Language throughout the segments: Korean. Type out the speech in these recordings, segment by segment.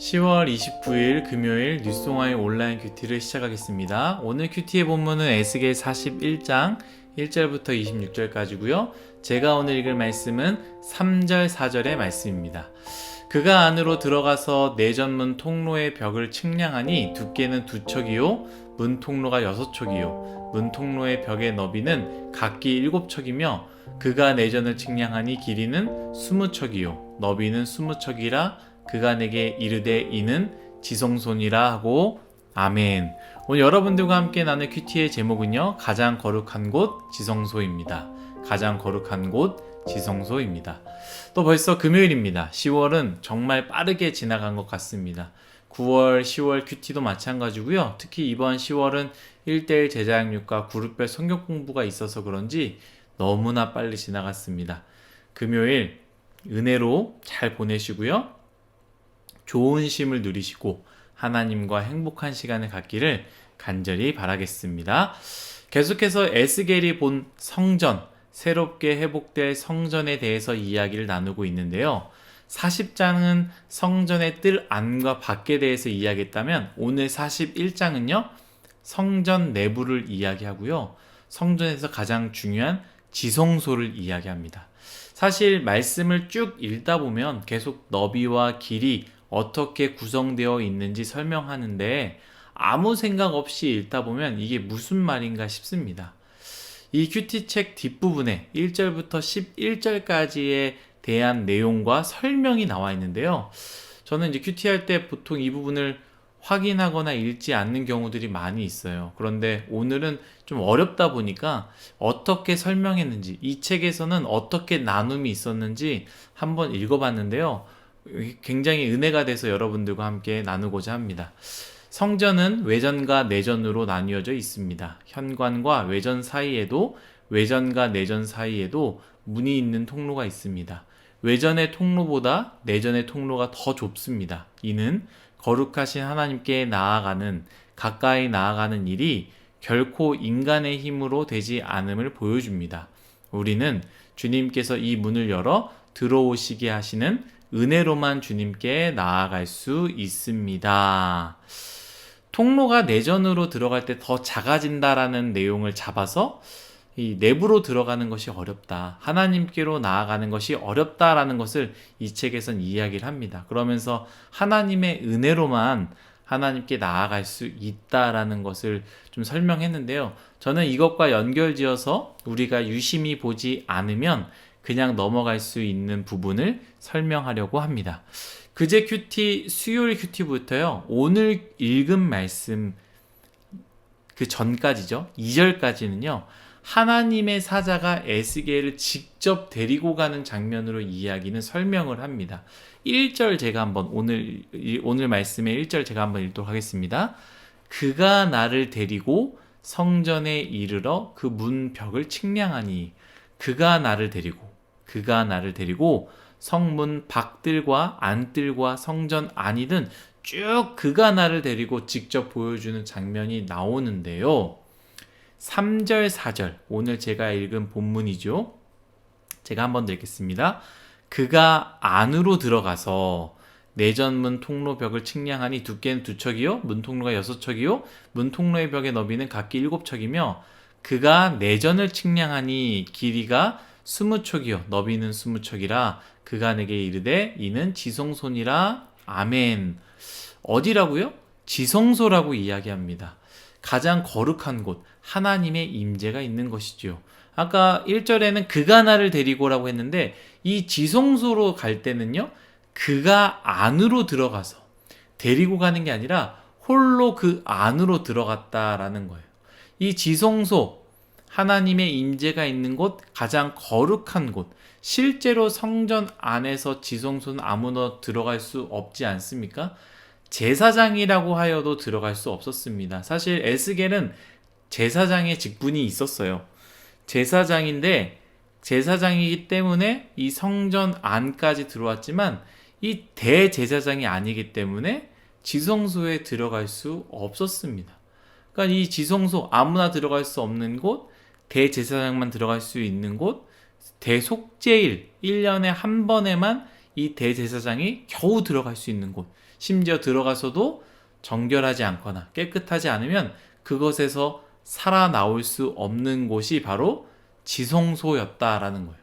10월 29일 금요일 뉴스동아의 온라인 큐티를 시작하겠습니다. 오늘 큐티의 본문은 에스겔 41장 1절부터 26절까지고요. 제가 오늘 읽을 말씀은 3절 4절의 말씀입니다. 그가 안으로 들어가서 내전문 통로의 벽을 측량하니 두께는 2척이요 문 통로가 6척이요 문 통로의 벽의 너비는 각기 7척이며 그가 내전을 측량하니 길이는 20척이요 너비는 20척이라 그가 내게 이르되 이는 지성소니라 하고 아멘. 오늘 여러분들과 함께 나눌 큐티의 제목은요, 가장 거룩한 곳 지성소입니다. 가장 거룩한 곳 지성소입니다. 또 벌써 금요일입니다. 10월은 정말 빠르게 지나간 것 같습니다. 9월, 10월 큐티도 마찬가지고요. 특히 이번 10월은 1대1 제자양육과 그룹별 성경 공부가 있어서 그런지 너무나 빨리 지나갔습니다. 금요일 은혜로 잘 보내시고요. 좋은 쉼을 누리시고 하나님과 행복한 시간을 갖기를 간절히 바라겠습니다. 계속해서 에스겔이 본 성전, 새롭게 회복될 성전에 대해서 이야기를 나누고 있는데요. 40장은 성전의 뜰 안과 밖에 대해서 이야기했다면 오늘 41장은요. 성전 내부를 이야기하고요. 성전에서 가장 중요한 지성소를 이야기합니다. 사실 말씀을 쭉 읽다 보면 계속 너비와 길이 어떻게 구성되어 있는지 설명하는데 아무 생각 없이 읽다 보면 이게 무슨 말인가 싶습니다. 이 큐티책 뒷부분에 1절부터 11절까지에 대한 내용과 설명이 나와 있는데요. 저는 이제 큐티할 때 보통 이 부분을 확인하거나 읽지 않는 경우들이 많이 있어요. 그런데 오늘은 좀 어렵다 보니까 어떻게 설명했는지, 이 책에서는 어떻게 나눔이 있었는지 한번 읽어봤는데요. 굉장히 은혜가 돼서 여러분들과 함께 나누고자 합니다. 성전은 외전과 내전으로 나뉘어져 있습니다. 현관과 외전 사이에도 외전과 내전 사이에도 문이 있는 통로가 있습니다. 외전의 통로보다 내전의 통로가 더 좁습니다. 이는 거룩하신 하나님께 가까이 나아가는 일이 결코 인간의 힘으로 되지 않음을 보여줍니다. 우리는 주님께서 이 문을 열어 들어오시게 하시는 은혜로만 주님께 나아갈 수 있습니다. 통로가 내전으로 들어갈 때 더 작아진다라는 내용을 잡아서 이 내부로 들어가는 것이 어렵다. 하나님께로 나아가는 것이 어렵다라는 것을 이 책에선 이야기를 합니다. 그러면서 하나님의 은혜로만 하나님께 나아갈 수 있다라는 것을 좀 설명했는데요. 저는 이것과 연결지어서 우리가 유심히 보지 않으면 그냥 넘어갈 수 있는 부분을 설명하려고 합니다. 그제 큐티, 수요일 큐티부터요. 오늘 읽은 말씀 그 전까지죠. 2절까지는요. 하나님의 사자가 에스겔을 직접 데리고 가는 장면으로 이야기는 설명을 합니다. 1절 제가 한번 오늘 말씀의 1절 제가 한번 읽도록 하겠습니다. 그가 나를 데리고 성전에 이르러 그 문벽을 측량하니 그가 나를 데리고 성문 밖들과 안뜰과 성전 안이든 쭉 그가 나를 데리고 직접 보여주는 장면이 나오는데요. 3절, 4절 오늘 제가 읽은 본문이죠. 제가 한번 더 읽겠습니다. 그가 안으로 들어가서 내전문 통로 벽을 측량하니 두께는 2척이요 문 통로가 6척이요 문 통로의 벽의 너비는 각기 7척이며 그가 내전을 측량하니 길이가 20척이요 너비는 20척이라 그가 내게 이르되 이는 지성소니라 아멘. 어디라고요? 지성소라고 이야기합니다. 가장 거룩한 곳, 하나님의 임재가 있는 것이죠. 아까 1절에는 그가 나를 데리고라고 했는데 이 지성소로 갈 때는요. 그가 안으로 들어가서 데리고 가는 게 아니라 홀로 그 안으로 들어갔다라는 거예요. 이 지성소, 하나님의 임재가 있는 곳, 가장 거룩한 곳. 실제로 성전 안에서 지성소는 아무나 들어갈 수 없지 않습니까? 제사장이라고 하여도 들어갈 수 없었습니다. 사실 에스겔은 제사장의 직분이 있었어요. 제사장이기 때문에 이 성전 안까지 들어왔지만 이 대제사장이 아니기 때문에 지성소에 들어갈 수 없었습니다. 그러니까 이 지성소 아무나 들어갈 수 없는 곳, 대제사장만 들어갈 수 있는 곳, 대속죄일 1년에 한 번에만 이 대제사장이 겨우 들어갈 수 있는 곳, 심지어 들어가서도 정결하지 않거나 깨끗하지 않으면 그것에서 살아나올 수 없는 곳이 바로 지성소였다라는 거예요.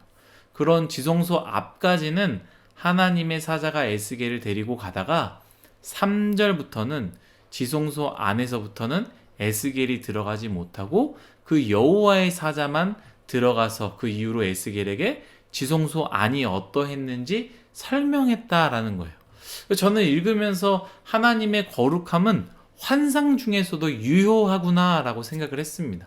그런 지성소 앞까지는 하나님의 사자가 에스겔을 데리고 가다가 3절부터는 지성소 안에서부터는 에스겔이 들어가지 못하고 그 여호와의 사자만 들어가서 그 이후로 에스겔에게 지성소 안이 어떠했는지 설명했다라는 거예요. 저는 읽으면서 하나님의 거룩함은 환상 중에서도 유효하구나라고 생각을 했습니다.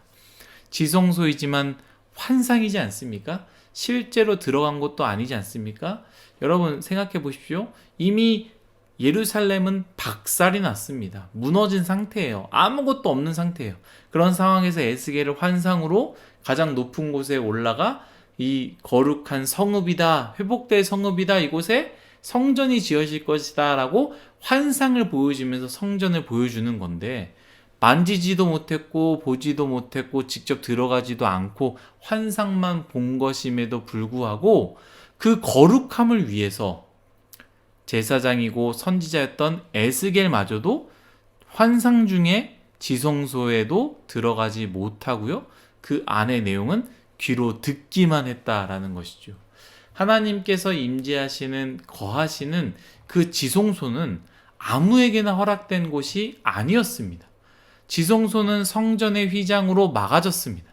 지성소이지만 환상이지 않습니까? 실제로 들어간 것도 아니지 않습니까? 여러분 생각해 보십시오. 이미 예루살렘은 박살이 났습니다. 무너진 상태예요. 아무것도 없는 상태예요. 그런 상황에서 에스겔을 환상으로 가장 높은 곳에 올라가 이 거룩한 성읍이다, 회복될 성읍이다, 이곳에 성전이 지어질 것이다 라고 환상을 보여주면서 성전을 보여주는 건데, 만지지도 못했고 보지도 못했고 직접 들어가지도 않고 환상만 본 것임에도 불구하고 그 거룩함을 위해서 제사장이고 선지자였던 에스겔마저도 환상 중에 지성소에도 들어가지 못하고요, 그 안의 내용은 귀로 듣기만 했다라는 것이죠. 하나님께서 임재하시는, 거하시는 그 지성소는 아무에게나 허락된 곳이 아니었습니다. 지성소는 성전의 휘장으로 막아졌습니다.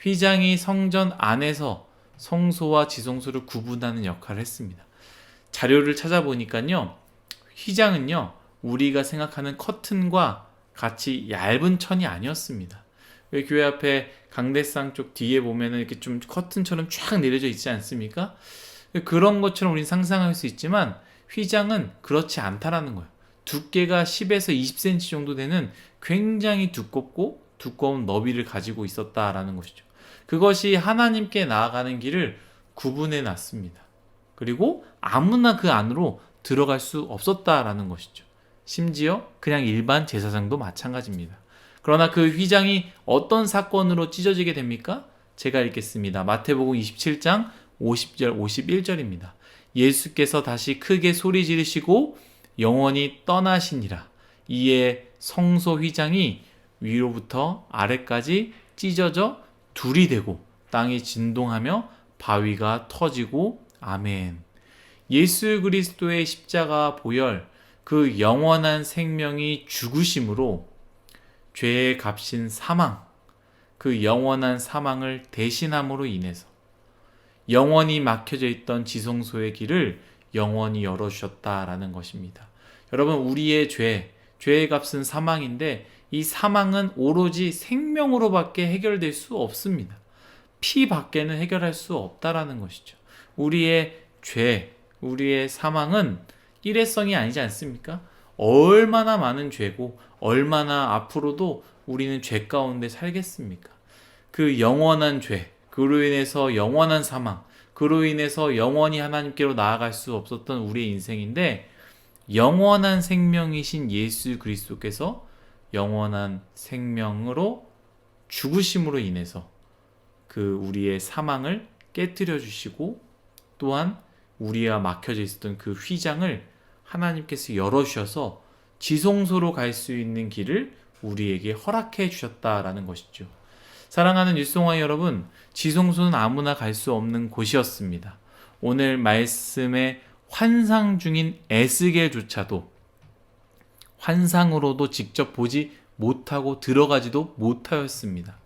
휘장이 성전 안에서 성소와 지성소를 구분하는 역할을 했습니다. 자료를 찾아보니까요, 휘장은요, 우리가 생각하는 커튼과 같이 얇은 천이 아니었습니다. 왜 교회 앞에 강대상 쪽 뒤에 보면은 이렇게 좀 커튼처럼 쫙 내려져 있지 않습니까? 그런 것처럼 우리는 상상할 수 있지만 휘장은 그렇지 않다라는 거예요. 두께가 10에서 20cm 정도 되는 굉장히 두껍고 두꺼운 너비를 가지고 있었다라는 것이죠. 그것이 하나님께 나아가는 길을 구분해 놨습니다. 그리고 아무나 그 안으로 들어갈 수 없었다라는 것이죠. 심지어 그냥 일반 제사장도 마찬가지입니다. 그러나 그 휘장이 어떤 사건으로 찢어지게 됩니까? 제가 읽겠습니다. 마태복음 27장 50절 51절입니다. 예수께서 다시 크게 소리 지르시고 영원히 떠나시니라. 이에 성소 휘장이 위로부터 아래까지 찢어져 둘이 되고 땅이 진동하며 바위가 터지고 아멘. 예수 그리스도의 십자가 보혈, 그 영원한 생명이 죽으심으로 죄의 값인 사망, 그 영원한 사망을 대신함으로 인해서 영원히 막혀져 있던 지성소의 길을 영원히 열어주셨다라는 것입니다. 여러분, 우리의 죄의 값은 사망인데 이 사망은 오로지 생명으로밖에 해결될 수 없습니다. 피 밖에는 해결할 수 없다라는 것이죠. 우리의 우리의 사망은 일회성이 아니지 않습니까? 얼마나 많은 죄고 얼마나 앞으로도 우리는 죄 가운데 살겠습니까? 그 영원한 죄, 그로 인해서 영원한 사망, 그로 인해서 영원히 하나님께로 나아갈 수 없었던 우리의 인생인데, 영원한 생명이신 예수 그리스도께서 영원한 생명으로 죽으심으로 인해서 그 우리의 사망을 깨뜨려 주시고, 또한 우리와 막혀져 있었던 그 휘장을 하나님께서 열어주셔서 지성소로 갈 수 있는 길을 우리에게 허락해 주셨다라는 것이죠. 사랑하는 율송아 여러분, 지성소는 아무나 갈 수 없는 곳이었습니다. 오늘 말씀의 환상 중인 에스겔조차도 환상으로도 직접 보지 못하고 들어가지도 못하였습니다.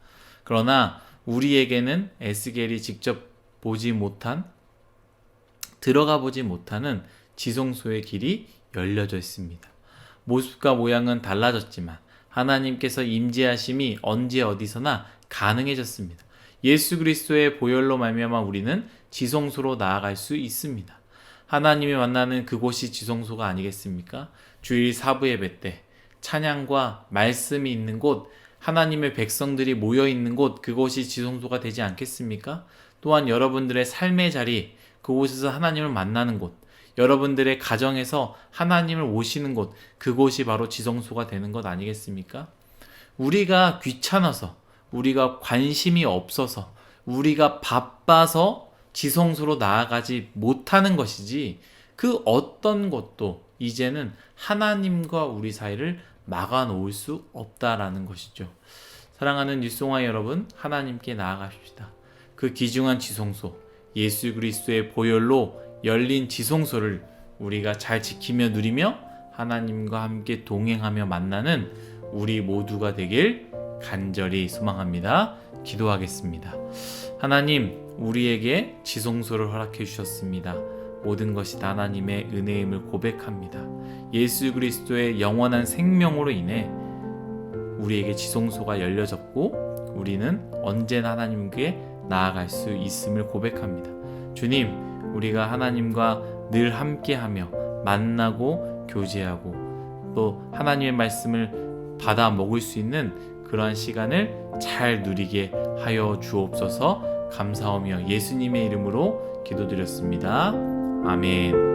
그러나 우리에게는 에스겔이 직접 보지 못한, 들어가 보지 못하는 지성소의 길이 열려져 있습니다. 모습과 모양은 달라졌지만 하나님께서 임재하심이 언제 어디서나 가능해졌습니다. 예수 그리스도의 보혈로 말미암아 우리는 지성소로 나아갈 수 있습니다. 하나님이 만나는 그곳이 지성소가 아니겠습니까? 주일 사부 예배 때 찬양과 말씀이 있는 곳, 하나님의 백성들이 모여 있는 곳, 그곳이 지성소가 되지 않겠습니까? 또한 여러분들의 삶의 자리, 그곳에서 하나님을 만나는 곳, 여러분들의 가정에서 하나님을 모시는 곳, 그곳이 바로 지성소가 되는 것 아니겠습니까? 우리가 귀찮아서, 우리가 관심이 없어서, 우리가 바빠서 지성소로 나아가지 못하는 것이지, 그 어떤 것도 이제는 하나님과 우리 사이를 막아놓을 수 없다라는 것이죠. 사랑하는 뉴송아이 여러분, 하나님께 나아가십시다. 그 귀중한 지성소, 예수 그리스도의 보혈로 열린 지성소를 우리가 잘 지키며 누리며 하나님과 함께 동행하며 만나는 우리 모두가 되길 간절히 소망합니다. 기도하겠습니다. 하나님, 우리에게 지성소를 허락해 주셨습니다. 모든 것이 다 하나님의 은혜임을 고백합니다. 예수 그리스도의 영원한 생명으로 인해 우리에게 지성소가 열려졌고 우리는 언제나 하나님께 나아갈 수 있음을 고백합니다. 주님, 우리가 하나님과 늘 함께하며 만나고 교제하고 또 하나님의 말씀을 받아 먹을 수 있는 그러한 시간을 잘 누리게 하여 주옵소서. 감사하며 예수님의 이름으로 기도드렸습니다. 아멘.